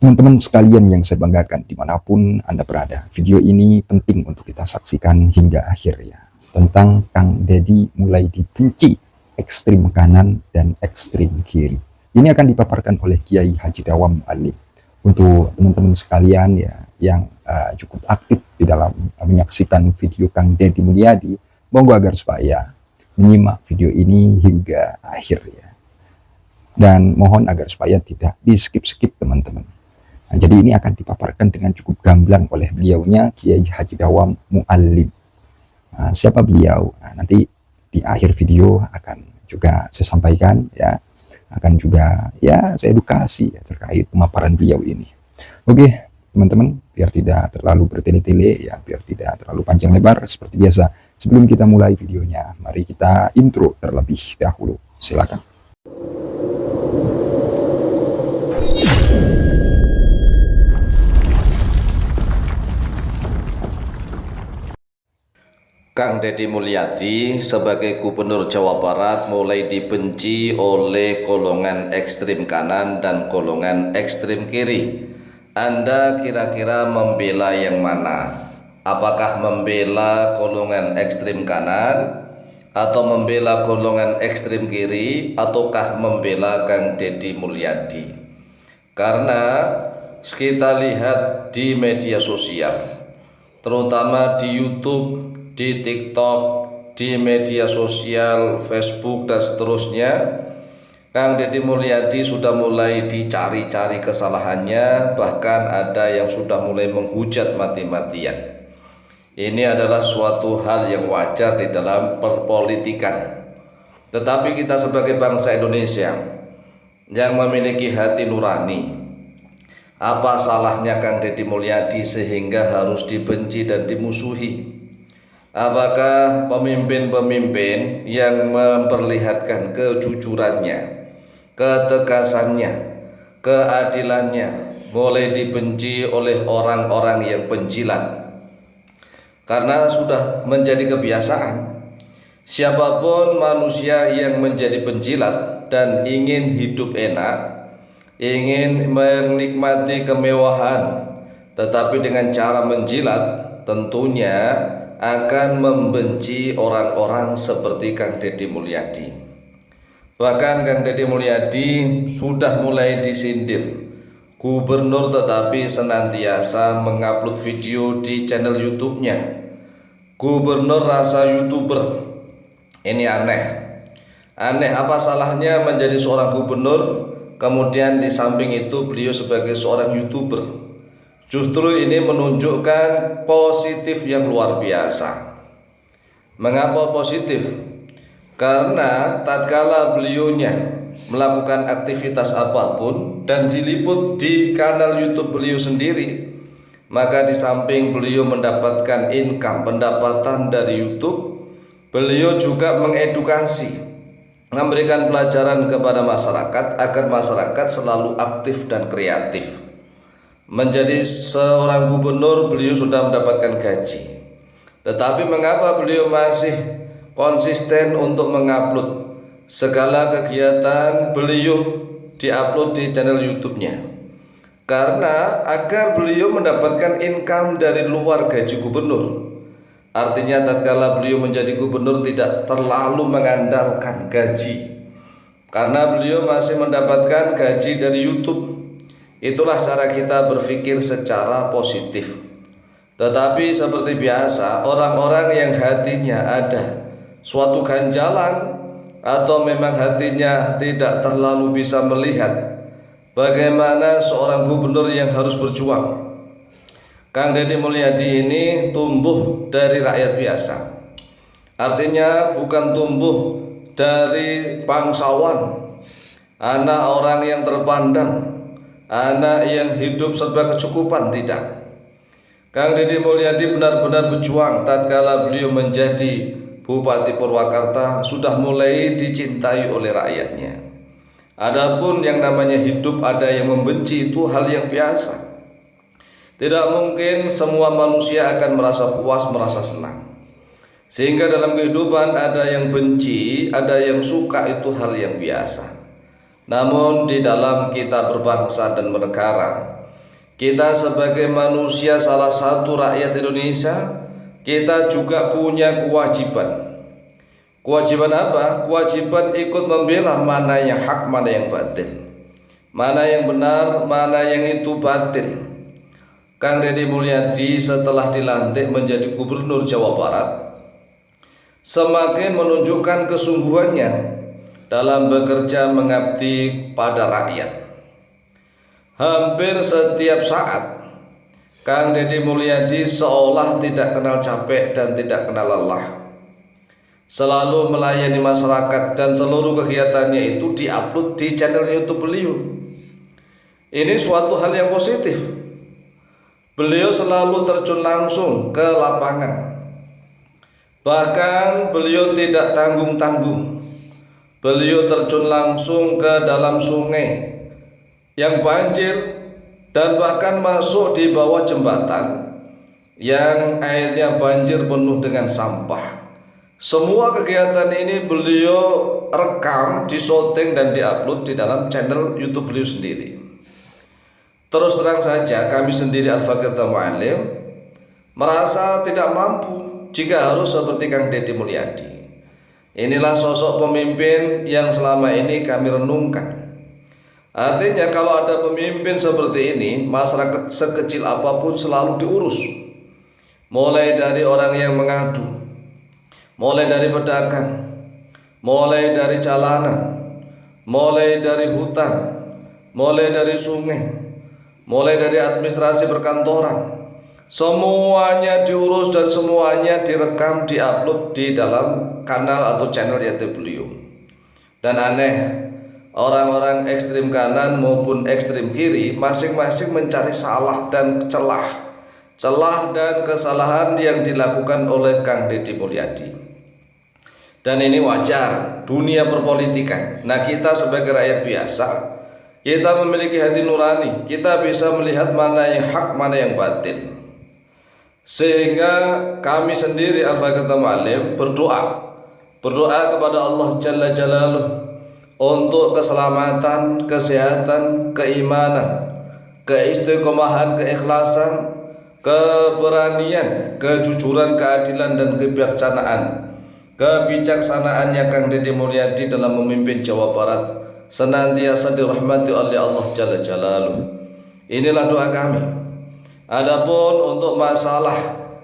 Teman-teman sekalian yang saya banggakan dimanapun Anda berada, video ini penting untuk kita saksikan hingga akhir ya. Tentang Kang Deddy mulai dibenci ekstrim kanan dan ekstrim kiri. Ini akan dipaparkan oleh Kiai Haji Dawam Mu'allim. Untuk teman-teman sekalian ya yang cukup aktif di dalam menyaksikan video Kang Deddy Mulyadi, monggo agar supaya menyimak video ini hingga akhir ya. Dan mohon agar supaya tidak di skip-skip teman-teman. Nah, jadi ini akan dipaparkan dengan cukup gamblang oleh beliaunya Kiai Haji Dawam Mu'allim. Nah, siapa beliau? Nah, nanti di akhir video akan juga saya sampaikan ya, akan juga ya saya edukasi ya, terkait pemaparan beliau ini. Oke teman-teman, biar tidak terlalu bertele-tele ya, biar tidak terlalu panjang lebar seperti biasa. Sebelum kita mulai videonya, mari kita intro terlebih dahulu. Silakan. Kang Deddy Mulyadi sebagai Gubernur Jawa Barat mulai dibenci oleh golongan ekstrim kanan dan golongan ekstrim kiri. Anda kira-kira membela yang mana? Apakah membela golongan ekstrim kanan atau membela golongan ekstrim kiri, ataukah membela Kang Deddy Mulyadi? Karena kita lihat di media sosial, terutama di YouTube, di TikTok, di media sosial, Facebook dan seterusnya, Kang Deddy Mulyadi sudah mulai dicari-cari kesalahannya, bahkan ada yang sudah mulai menghujat mati-matian. Ini adalah suatu hal yang wajar di dalam perpolitikan. Tetapi kita sebagai bangsa Indonesia yang memiliki hati nurani, apa salahnya Kang Deddy Mulyadi sehingga harus dibenci dan dimusuhi? Apakah pemimpin-pemimpin yang memperlihatkan kejujurannya, ketegasannya, keadilannya boleh dibenci oleh orang-orang yang penjilat? Karena sudah menjadi kebiasaan, siapapun manusia yang menjadi penjilat dan ingin hidup enak, ingin menikmati kemewahan, tetapi dengan cara menjilat, tentunya akan membenci orang-orang seperti Kang Deddy Mulyadi. Bahkan Kang Deddy Mulyadi sudah mulai disindir gubernur, tetapi senantiasa mengupload video di channel YouTube-nya. Gubernur rasa YouTuber. Ini aneh. Aneh, apa salahnya menjadi seorang gubernur, kemudian di samping itu beliau sebagai seorang YouTuber? Justru ini menunjukkan positif yang luar biasa. Mengapa positif? Karena tatkala beliaunya melakukan aktivitas apapun dan diliput di kanal YouTube beliau sendiri, maka di samping beliau mendapatkan income, pendapatan dari YouTube, beliau juga mengedukasi, memberikan pelajaran kepada masyarakat agar masyarakat selalu aktif dan kreatif. Menjadi seorang gubernur beliau sudah mendapatkan gaji, tetapi mengapa beliau masih konsisten untuk mengupload segala kegiatan beliau diupload di channel YouTube-nya? Karena agar beliau mendapatkan income dari luar gaji gubernur. Artinya tatkala beliau menjadi gubernur tidak terlalu mengandalkan gaji, karena beliau masih mendapatkan gaji dari YouTube. Itulah cara kita berpikir secara positif. Tetapi seperti biasa, orang-orang yang hatinya ada suatu ganjalan, atau memang hatinya tidak terlalu bisa melihat bagaimana seorang gubernur yang harus berjuang. Kang Deddy Mulyadi ini tumbuh dari rakyat biasa. Artinya bukan tumbuh dari bangsawan, anak orang yang terpandang, anak yang hidup serba kecukupan, tidak. Kang Deddy Mulyadi benar-benar berjuang. Tatkala beliau menjadi Bupati Purwakarta sudah mulai dicintai oleh rakyatnya. Adapun yang namanya hidup ada yang membenci, itu hal yang biasa. Tidak mungkin semua manusia akan merasa puas, merasa senang. Sehingga dalam kehidupan ada yang benci, ada yang suka, itu hal yang biasa. Namun di dalam kita berbangsa dan bernegara, Kita sebagai manusia, salah satu rakyat Indonesia, kita juga punya kewajiban. Kewajiban apa? Kewajiban ikut membela mana yang hak, mana yang batil, mana yang benar, mana yang itu batil. Kang Deddy Mulyadi setelah dilantik menjadi Gubernur Jawa Barat semakin menunjukkan kesungguhannya dalam bekerja mengabdi pada rakyat. Hampir setiap saat Kang Deddy Mulyadi seolah tidak kenal capek dan tidak kenal lelah, selalu melayani masyarakat, dan seluruh kegiatannya itu diupload di channel YouTube beliau. Ini suatu hal yang positif. Beliau selalu terjun langsung ke lapangan. Bahkan beliau tidak tanggung-tanggung. Beliau terjun langsung ke dalam sungai yang banjir dan bahkan masuk di bawah jembatan yang airnya banjir penuh dengan sampah. Semua kegiatan ini beliau rekam, disyuting dan diupload di dalam channel YouTube beliau sendiri. Terus terang saja, kami sendiri Al-Fakir Mu'allim merasa tidak mampu jika harus seperti Kang Deddy Mulyadi. Inilah sosok pemimpin yang selama ini kami renungkan. Artinya kalau ada pemimpin seperti ini, masyarakat sekecil apapun selalu diurus. Mulai dari orang yang mengadu, mulai dari pedagang, mulai dari jalanan, mulai dari hutan, mulai dari sungai, mulai dari administrasi perkantoran, semuanya diurus dan semuanya direkam, diupload di dalam kanal atau channel YouTube beliau. Dan aneh, orang-orang ekstrem kanan maupun ekstrem kiri masing-masing mencari salah dan celah dan kesalahan yang dilakukan oleh Kang Deddy Mulyadi. Dan ini wajar, dunia perpolitikan. Nah, kita sebagai rakyat biasa, kita memiliki hati nurani, kita bisa melihat mana yang hak, mana yang batil. Sehingga kami sendiri Al-Fakir Mu'allim berdoa kepada Allah Jalla Jalaluh untuk keselamatan, kesehatan, keimanan, keistiqomahan, keikhlasan, keberanian, kejujuran, keadilan dan kebijaksanaannya Kang Deddy Mulyadi dalam memimpin Jawa Barat senantiasa dirahmati oleh Allah Jalla Jalaluh. Inilah doa kami. Adapun untuk masalah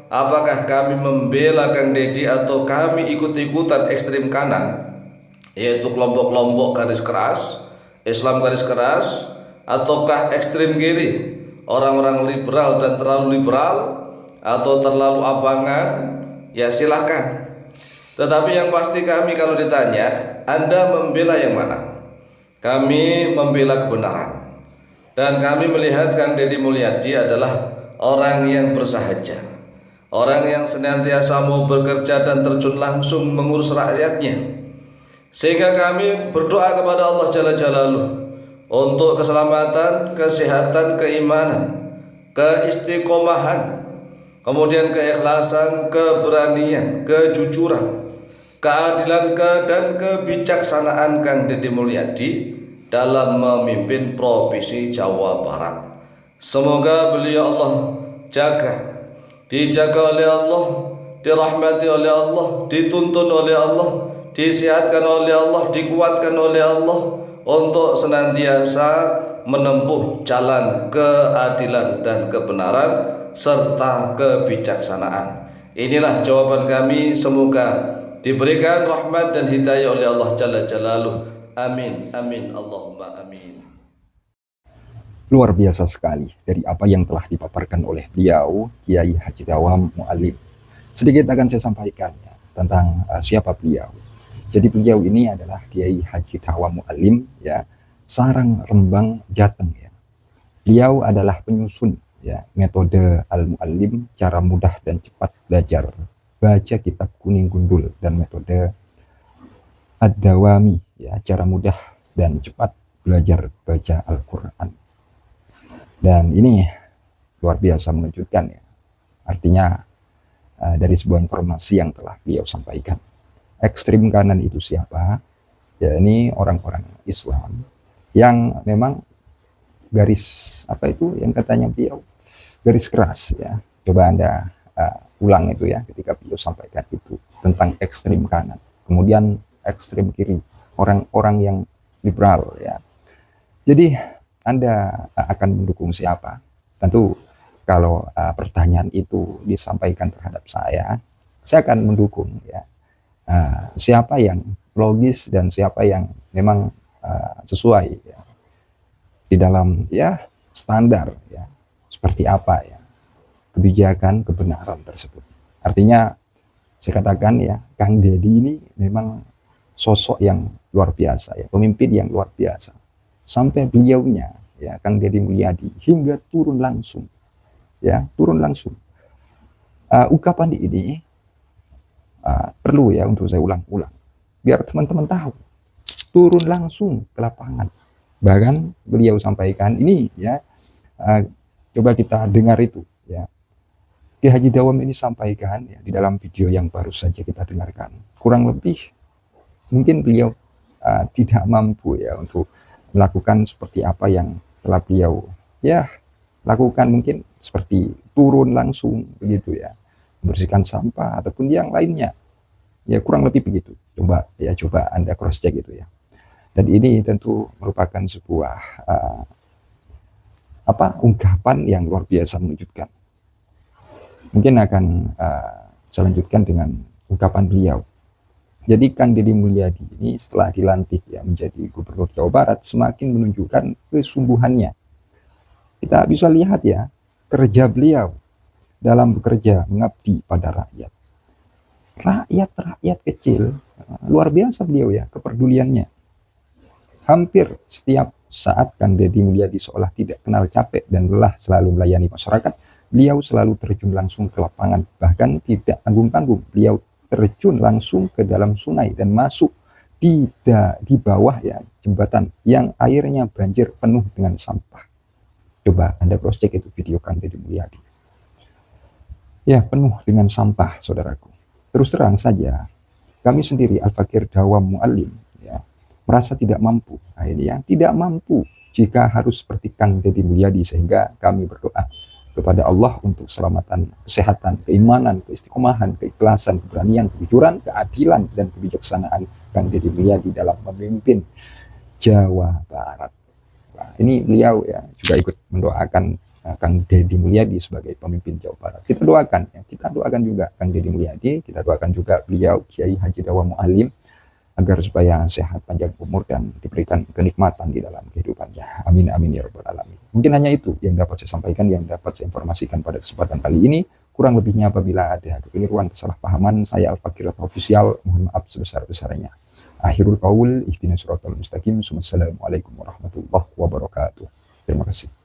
apakah kami membela Kang Deddy atau kami ikut-ikutan ekstrem kanan, yaitu kelompok-kelompok garis keras, Islam garis keras, ataukah ekstrem kiri, orang-orang liberal dan terlalu liberal atau terlalu abangan, ya silahkan. Tetapi yang pasti kami kalau ditanya, Anda membela yang mana? Kami membela kebenaran. Dan kami melihat Kang Deddy Mulyadi adalah orang yang bersahaja, orang yang senantiasa mau bekerja dan terjun langsung mengurus rakyatnya. Sehingga kami berdoa kepada Allah Jalla Jalaluh untuk keselamatan, kesehatan, keimanan, keistiqomahan, kemudian keikhlasan, keberanian, kejujuran, keadilan dan kebijaksanaan Kang Deddy Mulyadi dalam memimpin Provinsi Jawa Barat. Semoga beliau Allah jaga, dijaga oleh Allah, dirahmati oleh Allah, dituntun oleh Allah, disehatkan oleh Allah, dikuatkan oleh Allah untuk senantiasa menempuh jalan keadilan dan kebenaran serta kebijaksanaan. Inilah jawaban kami, semoga diberikan rahmat dan hidayah oleh Allah Jalla Jalaluh. Amin, amin, Allahumma amin. Luar biasa sekali dari apa yang telah dipaparkan oleh beliau, Kiai Haji Dawam Mu'allim. Sedikit akan saya sampaikan ya, tentang siapa beliau. Jadi beliau ini adalah Kiai Haji Dawam Mu'allim, ya, Sarang Rembang Jateng, ya. Beliau adalah penyusun ya metode Al-Mu'allim, cara mudah dan cepat belajar baca kitab kuning gundul, dan metode Ad-Dawami, ya, cara mudah dan cepat belajar baca Al-Quran. Dan ini luar biasa mengejutkan ya. Artinya dari sebuah informasi yang telah beliau sampaikan. Ekstrem kanan itu siapa? Ya, ini orang-orang Islam yang memang garis apa itu yang katanya beliau, garis keras ya. Coba Anda ulang itu ya, ketika beliau sampaikan itu tentang ekstrim kanan, kemudian ekstrim kiri, orang-orang yang liberal ya. Jadi Anda akan mendukung siapa? Tentu kalau pertanyaan itu disampaikan terhadap saya akan mendukung ya siapa yang logis dan siapa yang memang sesuai ya, di dalam ya standar ya, seperti apa ya kebijakan kebenaran tersebut. Artinya saya katakan ya, Kang Deddy ini memang sosok yang luar biasa ya, pemimpin yang luar biasa. Sampai beliaunya ya, Kang Deddy Mulyadi, hingga turun langsung ya, turun langsung. Ungkapan ini perlu ya untuk saya ulang-ulang biar teman-teman tahu, turun langsung ke lapangan. Bahkan beliau sampaikan ini ya, coba kita dengar itu ya. Ki Haji Dawam ini sampaikan ya, di dalam video yang baru saja kita dengarkan. Kurang lebih mungkin beliau tidak mampu ya untuk melakukan seperti apa yang telah beliau ya lakukan, mungkin seperti turun langsung begitu ya, membersihkan sampah ataupun yang lainnya ya, kurang lebih begitu. Coba Anda cross check itu ya. Dan ini tentu merupakan sebuah ungkapan yang luar biasa mengejutkan. Mungkin akan saya lanjutkan dengan ungkapan beliau. Jadi Kang Deddy Mulyadi ini setelah dilantik ya menjadi Gubernur Jawa Barat, semakin menunjukkan kesungguhannya. Kita bisa lihat ya kerja beliau dalam bekerja mengabdi pada rakyat. Rakyat kecil, luar biasa beliau ya kepeduliannya. Hampir setiap saat Kang Deddy Mulyadi seolah tidak kenal capek dan lelah selalu melayani masyarakat, beliau selalu terjun langsung ke lapangan. Bahkan tidak tanggung-tanggung, beliau terjun langsung ke dalam sungai dan masuk di bawah ya jembatan yang airnya banjir penuh dengan sampah. Coba Anda cross check itu video Kang Deddy Mulyadi. Ya, penuh dengan sampah, saudaraku. Terus terang saja, kami sendiri Al-Fakir Dawam Mu'allim ya, merasa tidak mampu. Nah, ini ya, tidak mampu jika harus seperti Kang Deddy Mulyadi, sehingga kami berdoa kepada Allah untuk keselamatan, kesehatan, keimanan, keistiqomahan, keikhlasan, keberanian, kejujuran, keadilan, dan kebijaksanaan Kang Deddy Mulyadi dalam memimpin Jawa Barat. Nah, ini beliau ya juga ikut mendoakan Kang Deddy Mulyadi sebagai pemimpin Jawa Barat. Kita doakan ya, kita doakan juga Kang Deddy Mulyadi, kita doakan juga beliau Kiai Haji Dawam Mu'allim agar supaya sehat, panjang umur, dan diberikan kenikmatan di dalam kehidupannya. Amin amin ya rabbal alamin. Mungkin hanya itu yang dapat saya sampaikan, yang dapat saya informasikan pada kesempatan kali ini. Kurang lebihnya apabila ada kekeliruan, kesalahpahaman, saya Al-Fakir Official mohon maaf sebesar-besarnya. Akhirul qaul, ihdinas siratal mustaqim. Wassalamualaikum warahmatullahi wabarakatuh. Terima kasih.